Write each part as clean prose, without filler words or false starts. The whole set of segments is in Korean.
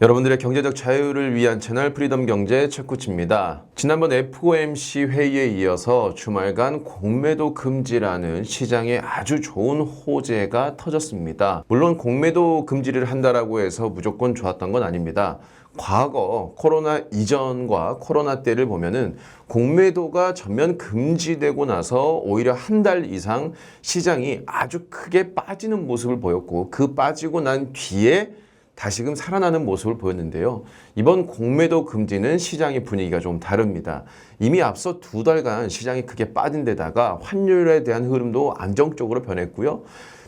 여러분들의 경제적 자유를 위한 채널 프리덤 경제 최코치입니다. 지난번 FOMC 회의에 이어서 주말간 공매도 금지라는 시장에 아주 좋은 호재가 터졌습니다. 물론 공매도 금지를 한다라고 해서 무조건 좋았던 건 아닙니다. 과거 코로나 이전과 코로나 때를 보면은 공매도가 전면 금지되고 나서 오히려 한 달 이상 시장이 아주 크게 빠지는 모습을 보였고, 그 빠지고 난 뒤에 다시금 살아나는 모습을 보였는데요. 이번 공매도 금지는 시장의 분위기가 좀 다릅니다. 이미 앞서 2달간 시장이 크게 빠진 데다가 환율에 대한 흐름도 안정적으로 변했고요.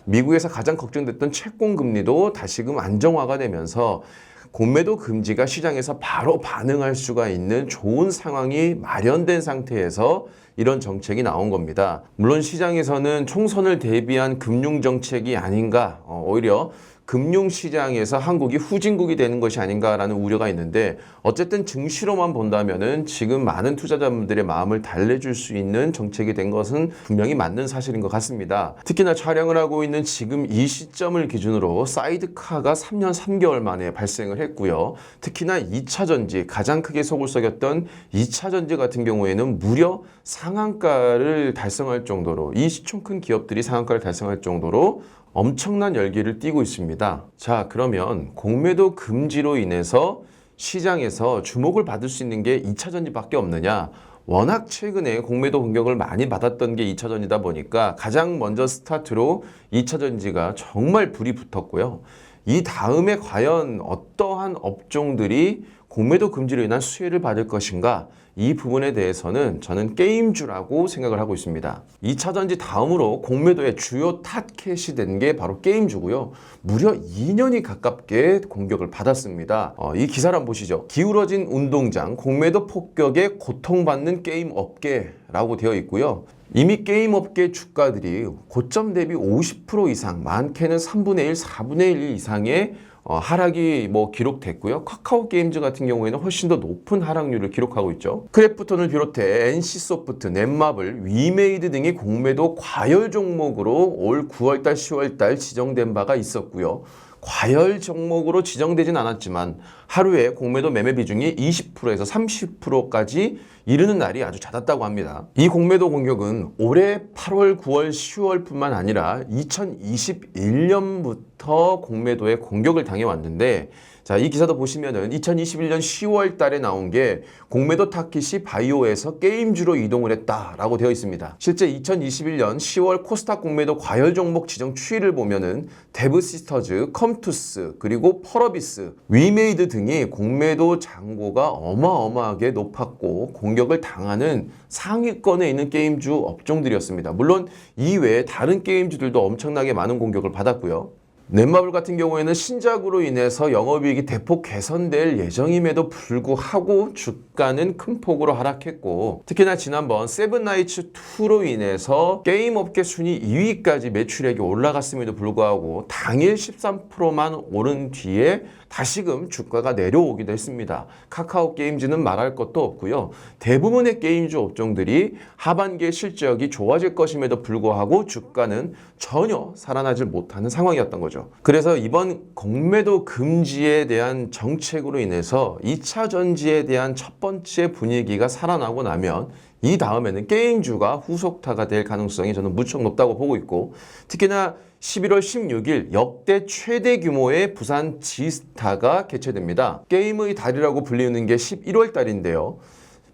미국에서 가장 걱정됐던 채권 금리도 다시금 안정화가 되면서 공매도 금지가 시장에서 바로 반응할 수가 있는 좋은 상황이 마련된 상태에서 이런 정책이 나온 겁니다. 물론 시장에서는 총선을 대비한 금융정책이 아닌가, 오히려 금융시장에서 한국이 후진국이 되는 것이 아닌가라는 우려가 있는데, 어쨌든 증시로만 본다면은 지금 많은 투자자분들의 마음을 달래줄 수 있는 정책이 된 것은 분명히 맞는 사실인 것 같습니다. 특히나 촬영을 하고 있는 지금 이 시점을 기준으로 사이드카가 3년 3개월 만에 발생을 했고요. 특히나 2차전지, 가장 크게 속을 썩였던 2차전지 같은 경우에는 무려 상한가를 달성할 정도로, 이 시총 큰 기업들이 상한가를 달성할 정도로 엄청난 열기를 띠고 있습니다. 자, 그러면 공매도 금지로 인해서 시장에서 주목을 받을 수 있는 게 2차전지밖에 없느냐? 워낙 최근에 공매도 공격을 많이 받았던 게 2차전지다 보니까 가장 먼저 스타트로 2차전지가 정말 불이 붙었고요. 이 다음에 과연 어떠한 업종들이 공매도 금지로 인한 수혜를 받을 것인가? 이 부분에 대해서는 저는 게임주라고 생각을 하고 있습니다. 2차전지 다음으로 공매도의 주요 타켓이 된 게 바로 게임주고요. 무려 2년이 가깝게 공격을 받았습니다. 이 기사를 한번 보시죠. 기울어진 운동장, 공매도 폭격에 고통받는 게임 업계라고 되어 있고요. 이미 게임 업계 주가들이 고점 대비 50% 이상, 많게는 3분의 1, 4분의 1 이상의 하락이 기록됐고요. 카카오 게임즈 같은 경우에는 훨씬 더 높은 하락률을 기록하고 있죠. 크래프톤을 비롯해 NC소프트, 넷마블, 위메이드 등이 공매도 과열 종목으로 올 9월달, 10월달 지정된 바가 있었고요. 과열 종목으로 지정되진 않았지만 하루에 공매도 매매 비중이 20%에서 30%까지 이르는 날이 아주 잦았다고 합니다. 이 공매도 공격은 올해 8월, 9월, 10월뿐만 아니라 2021년부터 공매도에 공격을 당해왔는데, 자, 이 기사도 보시면은 2021년 10월 달에 나온 게 공매도 타깃이 바이오에서 게임주로 이동을 했다라고 되어 있습니다. 실제 2021년 10월 코스닥 공매도 과열 종목 지정 추이를 보면은 데브시스터즈, 컴투스, 그리고 펄어비스, 위메이드 등이 공매도 잔고가 어마어마하게 높았고 공격을 당하는 상위권에 있는 게임주 업종들이었습니다. 물론 이외에 다른 게임주들도 엄청나게 많은 공격을 받았고요. 넷마블 같은 경우에는 신작으로 인해서 영업이익이 대폭 개선될 예정임에도 불구하고 주가는 큰 폭으로 하락했고, 특히나 지난번 세븐나이츠2로 인해서 게임업계 순위 2위까지 매출액이 올라갔음에도 불구하고 당일 13%만 오른 뒤에 다시금 주가가 내려오기도 했습니다. 카카오 게임즈는 말할 것도 없고요. 대부분의 게임주 업종들이 하반기에 실적이 좋아질 것임에도 불구하고 주가는 전혀 살아나질 못하는 상황이었던 거죠. 그래서 이번 공매도 금지에 대한 정책으로 인해서 2차 전지에 대한 첫 번째 분위기가 살아나고 나면 이 다음에는 게임주가 후속타가 될 가능성이 저는 무척 높다고 보고 있고, 특히나 11월 16일 역대 최대 규모의 부산 지스타가 개최됩니다. 게임의 달이라고 불리는 게 11월 달인데요.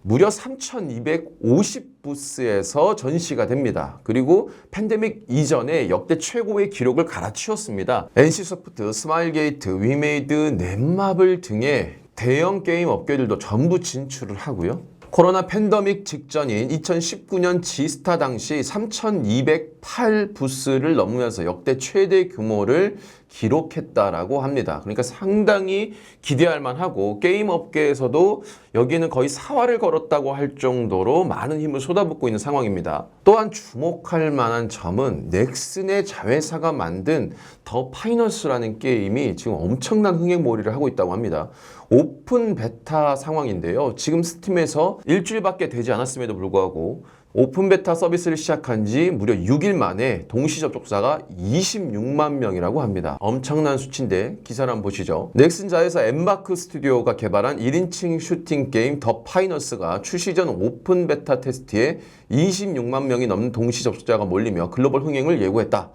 무려 3,250부스에서 전시가 됩니다. 그리고 팬데믹 이전에 역대 최고의 기록을 갈아치웠습니다. NC소프트, 스마일게이트, 위메이드, 넷마블 등의 대형 게임 업계들도 전부 진출을 하고요. 코로나 팬데믹 직전인 2019년 지스타 당시 3,208부스를 넘으면서 역대 최대 규모를 기록했다라고 합니다. 그러니까 상당히 기대할 만하고, 게임 업계에서도 여기는 거의 사활을 걸었다고 할 정도로 많은 힘을 쏟아붓고 있는 상황입니다. 또한 주목할 만한 점은 넥슨의 자회사가 만든 더 파이너스라는 게임이 지금 엄청난 흥행몰이를 하고 있다고 합니다. 오픈 베타 상황인데요. 지금 스팀에서 일주일밖에 되지 않았음에도 불구하고 오픈 베타 서비스를 시작한 지 무려 6일 만에 동시 접속자가 26만 명이라고 합니다. 엄청난 수치인데 기사를 한번 보시죠. 넥슨자에서 엠마크 스튜디오가 개발한 1인칭 슈팅 게임 더 파이너스가 출시 전 오픈 베타 테스트에 26만 명이 넘는 동시 접속자가 몰리며 글로벌 흥행을 예고했다.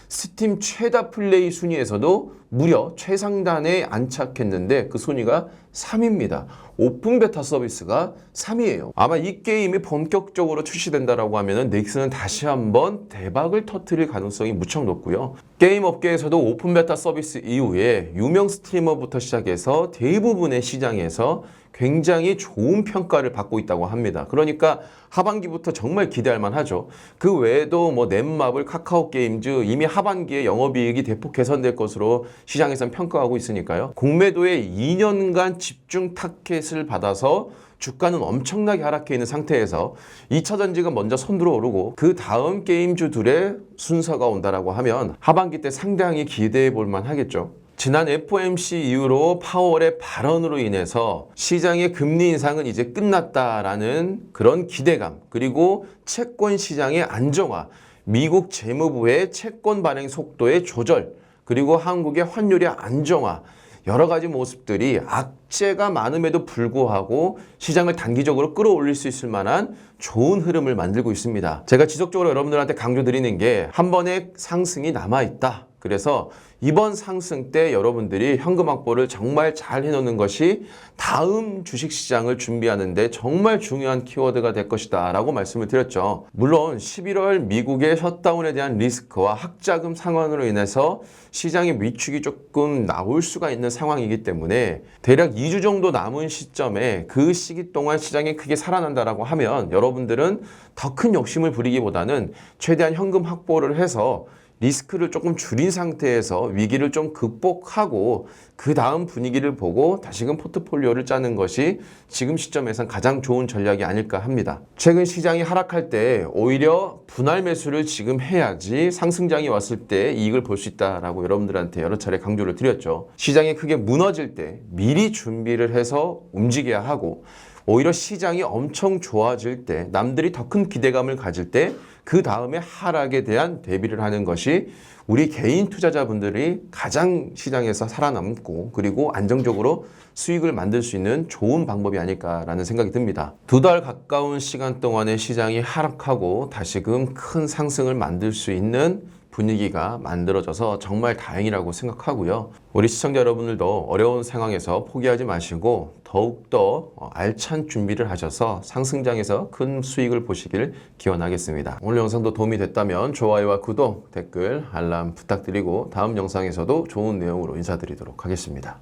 스팀 최다 플레이 순위에서도 무려 최상단에 안착했는데 그 순위가 3위입니다. 오픈 베타 서비스가 3위예요. 아마 이 게임이 본격적으로 출시된다라고 하면은 넥슨은 다시 한번 대박을 터뜨릴 가능성이 무척 높고요. 게임 업계에서도 오픈 베타 서비스 이후에 유명 스트리머부터 시작해서 대부분의 시장에서 굉장히 좋은 평가를 받고 있다고 합니다. 그러니까 하반기부터 정말 기대할 만하죠. 그 외에도 뭐 넷마블, 카카오게임즈 이미 하반기에 영업이익이 대폭 개선될 것으로 시장에선 평가하고 있으니까요. 공매도에 2년간 집중 타켓을 받아서 주가는 엄청나게 하락해 있는 상태에서 2차 전지가 먼저 선두로 오르고 그 다음 게임주들의 순서가 온다라고 하면 하반기 때 상당히 기대해 볼 만하겠죠. 지난 FOMC 이후로 파월의 발언으로 인해서 시장의 금리 인상은 이제 끝났다라는 그런 기대감, 그리고 채권 시장의 안정화, 미국 재무부의 채권 발행 속도의 조절, 그리고 한국의 환율의 안정화, 여러 가지 모습들이 악재가 많음에도 불구하고 시장을 단기적으로 끌어올릴 수 있을 만한 좋은 흐름을 만들고 있습니다. 제가 지속적으로 여러분들한테 강조드리는 게 한 번의 상승이 남아있다. 그래서 이번 상승 때 여러분들이 현금 확보를 정말 잘 해놓는 것이 다음 주식시장을 준비하는데 정말 중요한 키워드가 될 것이다 라고 말씀을 드렸죠. 물론 11월 미국의 셧다운에 대한 리스크와 학자금 상환으로 인해서 시장의 위축이 조금 나올 수가 있는 상황이기 때문에 대략 2주 정도 남은 시점에 그 시기 동안 시장이 크게 살아난다라고 하면 여러분들은 더 큰 욕심을 부리기보다는 최대한 현금 확보를 해서 리스크를 조금 줄인 상태에서 위기를 좀 극복하고 그 다음 분위기를 보고 다시금 포트폴리오를 짜는 것이 지금 시점에선 가장 좋은 전략이 아닐까 합니다. 최근 시장이 하락할 때 오히려 분할 매수를 지금 해야지 상승장이 왔을 때 이익을 볼 수 있다라고 여러분들한테 여러 차례 강조를 드렸죠. 시장이 크게 무너질 때 미리 준비를 해서 움직여야 하고 오히려 시장이 엄청 좋아질 때 남들이 더 큰 기대감을 가질 때 그 다음에 하락에 대한 대비를 하는 것이 우리 개인 투자자분들이 가장 시장에서 살아남고 그리고 안정적으로 수익을 만들 수 있는 좋은 방법이 아닐까라는 생각이 듭니다. 2달 가까운 시간 동안에 시장이 하락하고 다시금 큰 상승을 만들 수 있는 분위기가 만들어져서 정말 다행이라고 생각하고요. 우리 시청자 여러분들도 어려운 상황에서 포기하지 마시고 더욱더 알찬 준비를 하셔서 상승장에서 큰 수익을 보시길 기원하겠습니다. 오늘 영상도 도움이 됐다면 좋아요와 구독, 댓글, 알람 부탁드리고 다음 영상에서도 좋은 내용으로 인사드리도록 하겠습니다.